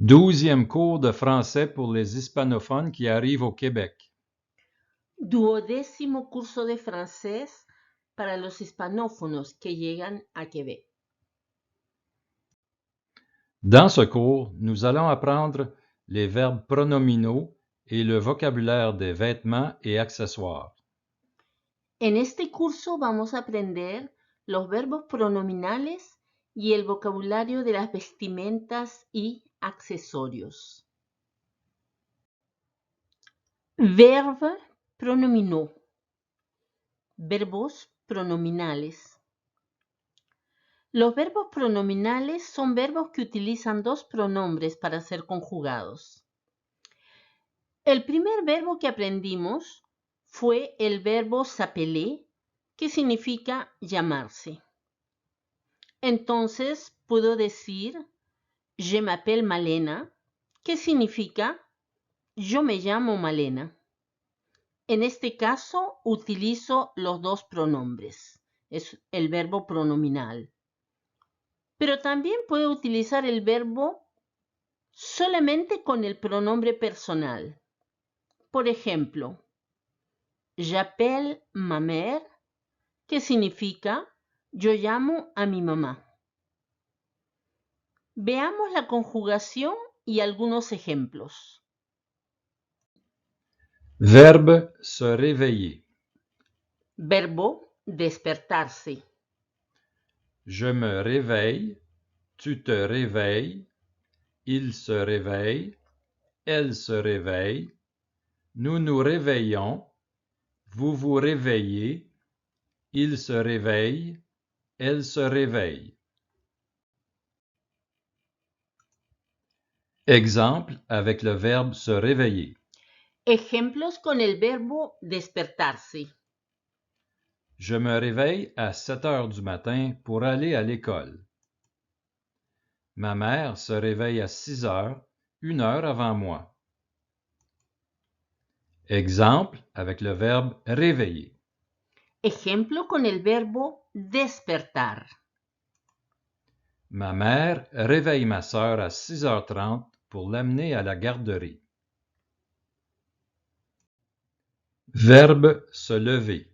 12e cours de français pour les hispanophones qui arrivent au Québec. 12º curso de francés para los hispanófonos que llegan a Québec. Dans ce cours, nous allons apprendre les verbes pronominaux et le vocabulaire des vêtements et accessoires. En este curso vamos a aprender los verbos pronominales y el vocabulario de las vestimentas y accesorios. Verbe pronominaux. Verbos pronominales. Los verbos pronominales son verbos que utilizan dos pronombres para ser conjugados. El primer verbo que aprendimos fue el verbo s'appeler, que significa llamarse. Entonces puedo decir je m'appelle Malena, que significa yo me llamo Malena. En este caso utilizo los dos pronombres, es el verbo pronominal. Pero también puedo utilizar el verbo solamente con el pronombre personal. Por ejemplo, j'appelle ma mère, que significa yo llamo a mi mamá. Veamos la conjugación y algunos ejemplos. Verbe se réveiller. Verbo despertarse. Je me réveille, tu te réveilles, il se réveille, elle se réveille, nous nous réveillons, vous vous réveillez, il se réveille, elle se réveille. Exemple avec le verbe se réveiller. Ejemplos con el verbo despertarse. Je me réveille à 7 heures du matin pour aller à l'école. Ma mère se réveille à 6 heures, 1 heure avant moi. Exemple avec le verbe réveiller. Ejemplo con el verbo despertar. Ma mère réveille ma sœur à 6h30 pour l'amener à la garderie. Verbe se lever.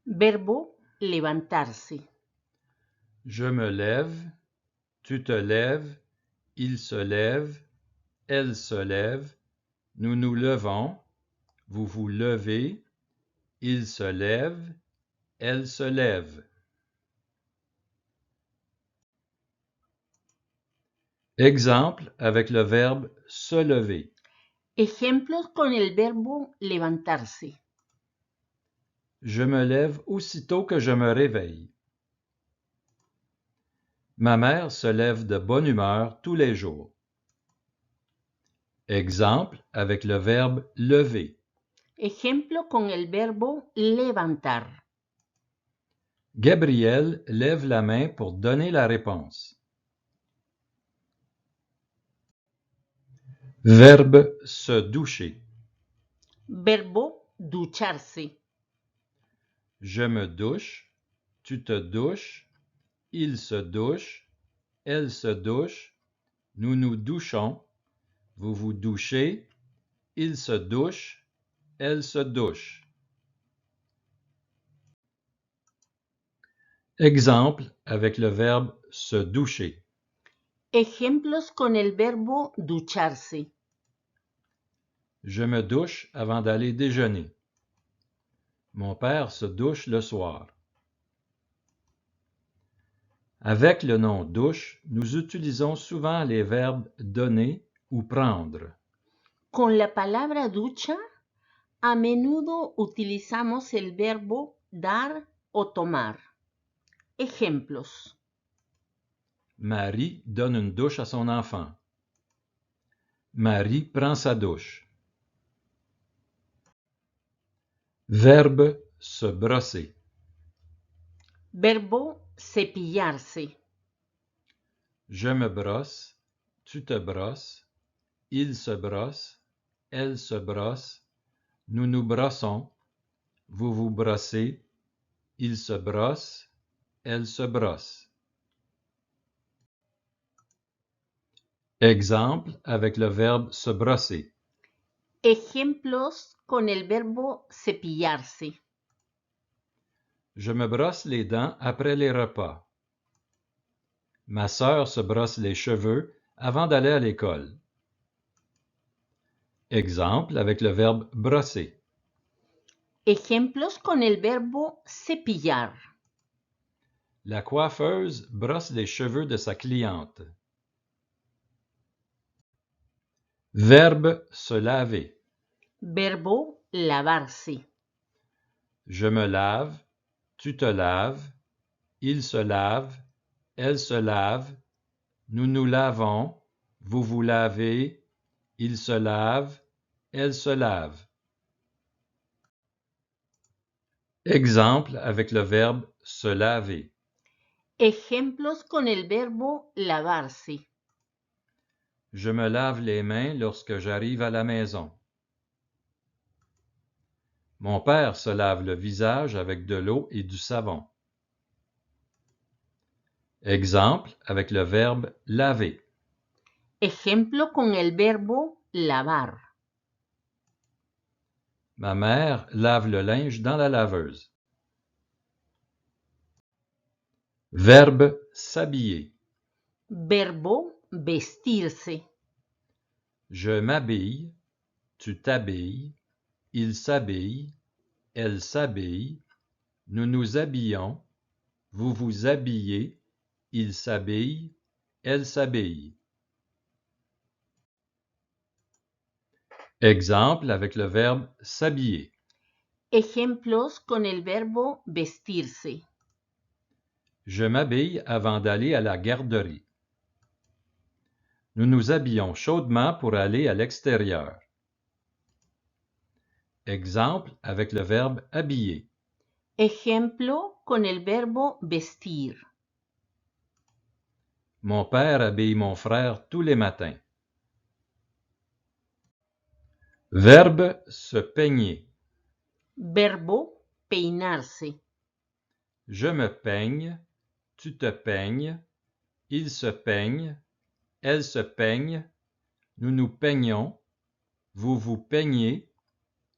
Verbo levantarse. Je me lève, tu te lèves, il se lève, elle se lève, nous nous levons, vous vous levez, il se lève, elle se lève. Exemple avec le verbe se lever. Ejemplos con el verbo levantarse. Je me lève aussitôt que je me réveille. Ma mère se lève de bonne humeur tous les jours. Exemple avec le verbe lever. Ejemplo con el verbo levantar. Gabriel lève la main pour donner la réponse. Verbe se doucher. Verbo ducharse. Je me douche, tu te douches, il se douche, elle se douche, nous nous douchons, vous vous douchez, il se douche, elle se douche. Exemple avec le verbe se doucher. Ejemplos con el verbo ducharse. Je me douche avant d'aller déjeuner. Mon père se douche le soir. Avec le nom douche, nous utilisons souvent les verbes donner ou prendre. Con la palabra ducha, a menudo utilizamos el verbo dar o tomar. Ejemplos. Marie donne une douche à son enfant. Marie prend sa douche. Verbe se brosser. Verbo cepillarse. Je me brosse, tu te brosses, il se brosse, elle se brosse, nous nous brossons, vous vous brossez, il se brosse, elle se brosse. Exemple avec le verbe se brosser. Ejemplos con el verbo cepillarse. Je me brosse les dents après les repas. Ma sœur se brosse les cheveux avant d'aller à l'école. Exemple avec le verbe brosser. Ejemplos con el verbo cepillar. La coiffeuse brosse les cheveux de sa cliente. Verbe se laver. Verbo lavarse. Je me lave, tu te laves, il se lave, elle se lave, nous nous lavons, vous vous lavez, il se lave, elle se lave. Exemple avec le verbe se laver. Ejemplos con el verbo lavarse. Je me lave les mains lorsque j'arrive à la maison. Mon père se lave le visage avec de l'eau et du savon. Exemple avec le verbe laver. Ejemplo con el verbo lavar. Ma mère lave le linge dans la laveuse. Verbe s'habiller. Verbo vestirse. Je m'habille, tu t'habilles, il s'habille, elle s'habille, nous nous habillons, vous vous habillez, il s'habille, elle s'habille. Exemple avec le verbe s'habiller. Ejemplos con el verbo vestirse. Je m'habille avant d'aller à la garderie. Nous nous habillons chaudement pour aller à l'extérieur. Exemple avec le verbe habiller. Ejemplo con el verbo vestir. Mon père habille mon frère tous les matins. Verbe se peigner. Verbo peinarse. Je me peigne, tu te peignes, il se peigne, elle se peigne, nous nous peignons, vous vous peignez,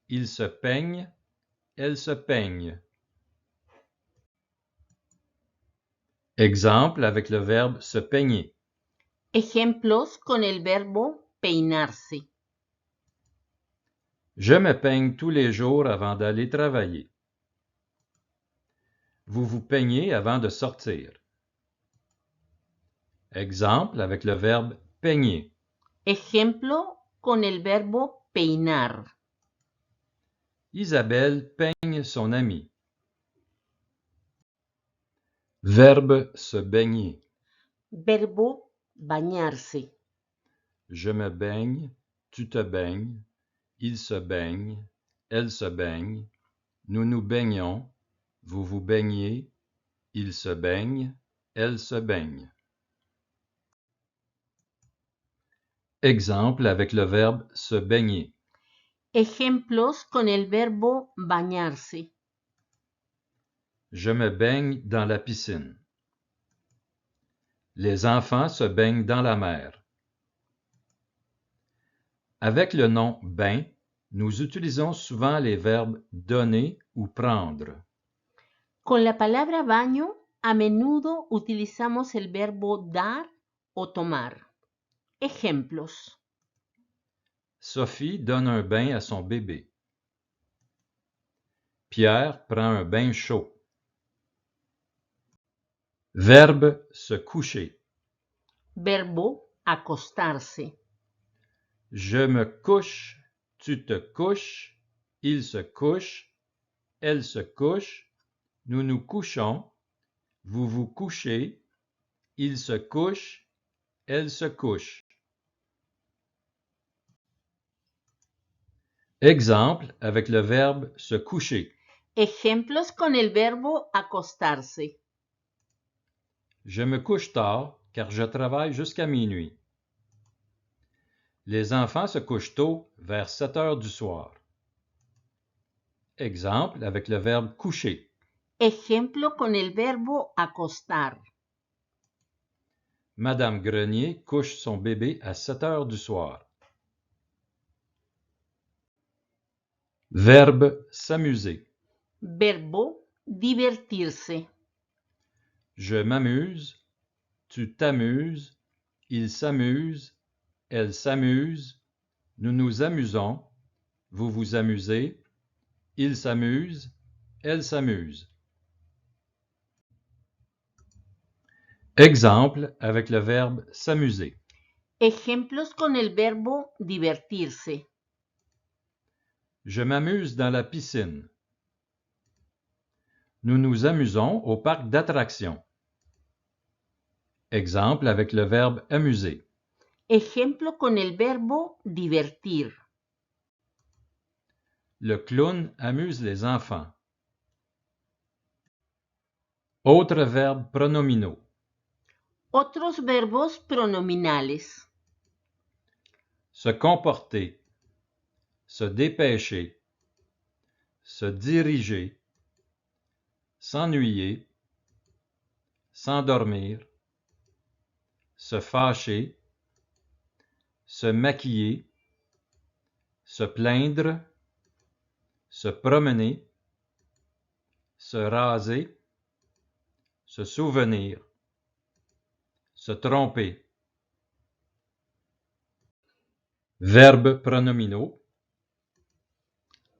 il se peigne, elle se peigne. Exemple avec le verbe se peigner. Ejemplos con el verbo peinarse. Je me peigne tous les jours avant d'aller travailler. Vous vous peignez avant de sortir. Exemple avec le verbe peigner. Ejemplo con el verbo peinar. Isabelle peigne son ami. Verbe se baigner. Verbo bañarse. Je me baigne, tu te baignes, il se baigne, elle se baigne, nous nous baignons, vous vous baignez, il se baigne, elle se baigne. Exemple avec le verbe se baigner. Ejemplos con el verbo bañarse. Je me baigne dans la piscine. Les enfants se baignent dans la mer. Avec le nom bain, nous utilisons souvent les verbes donner ou prendre. Con la palabra baño, a menudo utilizamos el verbo dar o tomar. Ejemplos. Sophie donne un bain à son bébé. Pierre prend un bain chaud. Verbe se coucher. Verbo acostarse. Je me couche, tu te couches, il se couche, elle se couche, nous nous couchons, vous vous couchez, il se couche, elle se couche. Exemple avec le verbe se coucher. Ejemplos con el verbo acostarse. Je me couche tard car je travaille jusqu'à minuit. Les enfants se couchent tôt, vers 7 heures du soir. Exemple avec le verbe coucher. Ejemplo con el verbo acostar. Madame Grenier couche son bébé à 7 heures du soir. Verbe s'amuser. Verbo divertirse. Je m'amuse, tu t'amuses, il s'amuse, elle s'amuse, nous nous amusons, vous vous amusez, il s'amuse, elle s'amuse. Exemple avec le verbe s'amuser. Ejemplos con el verbo divertirse. Je m'amuse dans la piscine. Nous nous amusons au parc d'attractions. Exemple avec le verbe amuser. Ejemplo con el verbo divertir. Le clown amuse les enfants. Autres verbes pronominaux. Otros verbos pronominales. Se comporter, se dépêcher, se diriger, s'ennuyer, s'endormir, se fâcher, se maquiller, se plaindre, se promener, se raser, se souvenir, se tromper. Verbes pronominaux.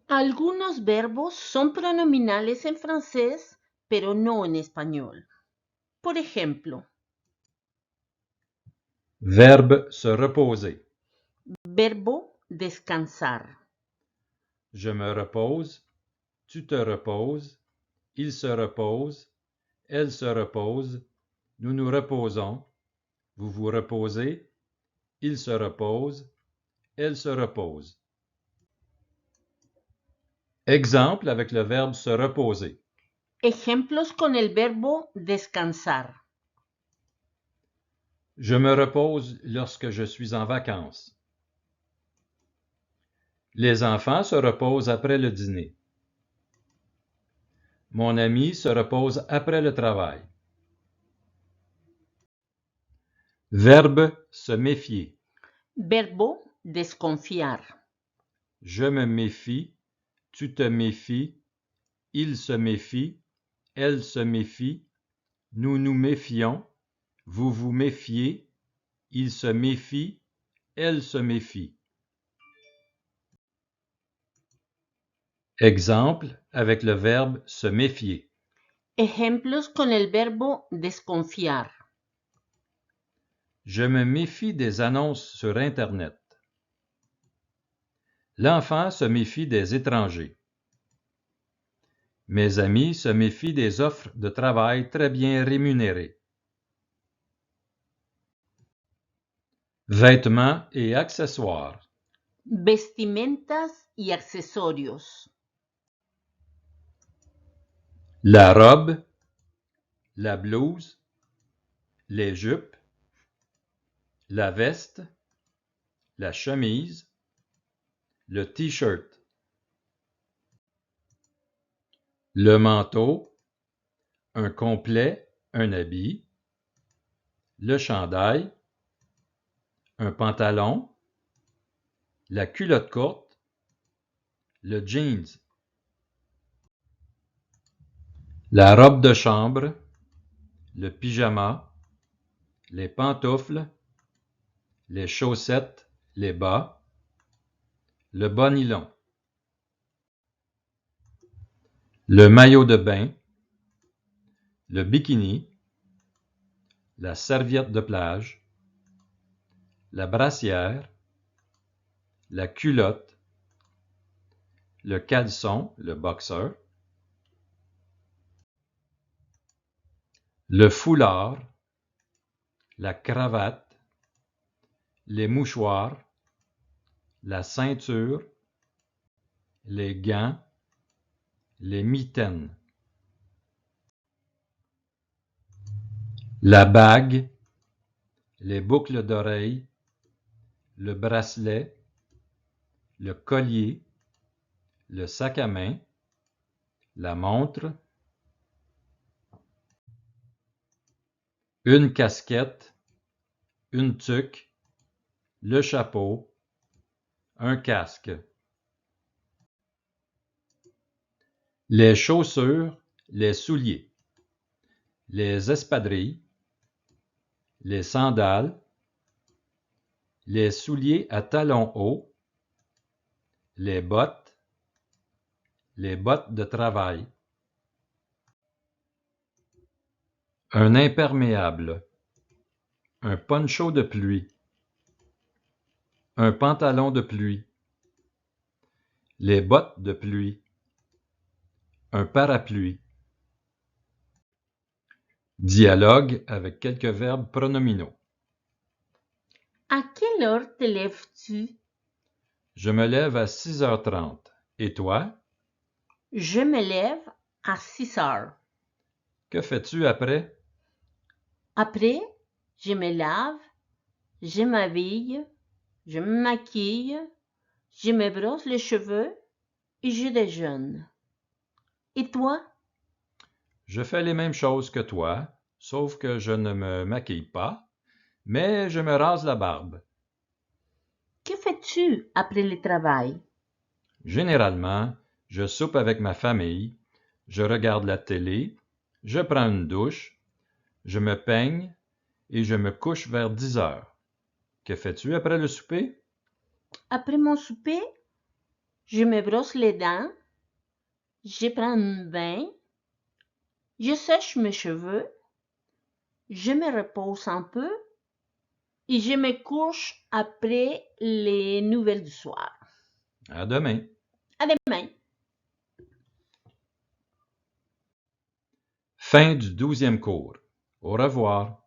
Algunos verbos son pronominales en francés, pero no en español. Por ejemplo, Verbe se reposer. verbo descansar. Je me repose, tu te reposes, il se repose, elle se repose, nous nous reposons, vous vous reposez, il se repose, elle se repose. Exemple avec le verbe se reposer. Ejemplos con el verbo descansar. Je me repose lorsque je suis en vacances. Les enfants se reposent après le dîner. Mon ami se repose après le travail. Verbe se méfier. Verbo desconfiar. Je me méfie, tu te méfies, il se méfie, elle se méfie, nous nous méfions, vous vous méfiez, il se méfie, elle se méfie. Exemple avec le verbe se méfier. Ejemplos con el verbo desconfiar. Je me méfie des annonces sur Internet. L'enfant se méfie des étrangers. Mes amis se méfient des offres de travail très bien rémunérées. Vêtements et accessoires. Vestimentas y accesorios. La robe, la blouse, les jupes, la veste, la chemise, le t-shirt, le manteau, un complet, un habit, le chandail, un pantalon, la culotte courte, le jeans, la robe de chambre, le pyjama, les pantoufles, les chaussettes, les bas, le bas nylon, le maillot de bain, le bikini, la serviette de plage, la brassière, la culotte, le caleçon, le boxeur, le foulard, la cravate, les mouchoirs, la ceinture, les gants, les mitaines, la bague, les boucles d'oreilles, le bracelet, le collier, le sac à main, la montre, une casquette, une tuque, le chapeau, un casque. Les chaussures, les souliers, les espadrilles, les sandales, les souliers à talons hauts, les bottes de travail. Un imperméable, un poncho de pluie, un pantalon de pluie, les bottes de pluie, un parapluie. Dialogue avec quelques verbes pronominaux. À quelle heure te lèves-tu? Je me lève à 6h30. Et toi? Je me lève à 6 heures. Que fais-tu après? Après, je me lave, je m'habille, je me maquille, je me brosse les cheveux et je déjeune. Et toi? Je fais les mêmes choses que toi, sauf que je ne me maquille pas, mais je me rase la barbe. Que fais-tu après le travail? Généralement, je soupe avec ma famille, je regarde la télé, je prends une douche, je me peigne et je me couche vers 10h. Que fais-tu après le souper? Après mon souper, je me brosse les dents, je prends un bain, je sèche mes cheveux, je me repose un peu et je me couche après les nouvelles du soir. À demain. À demain. Fin du 12e cours. Au revoir.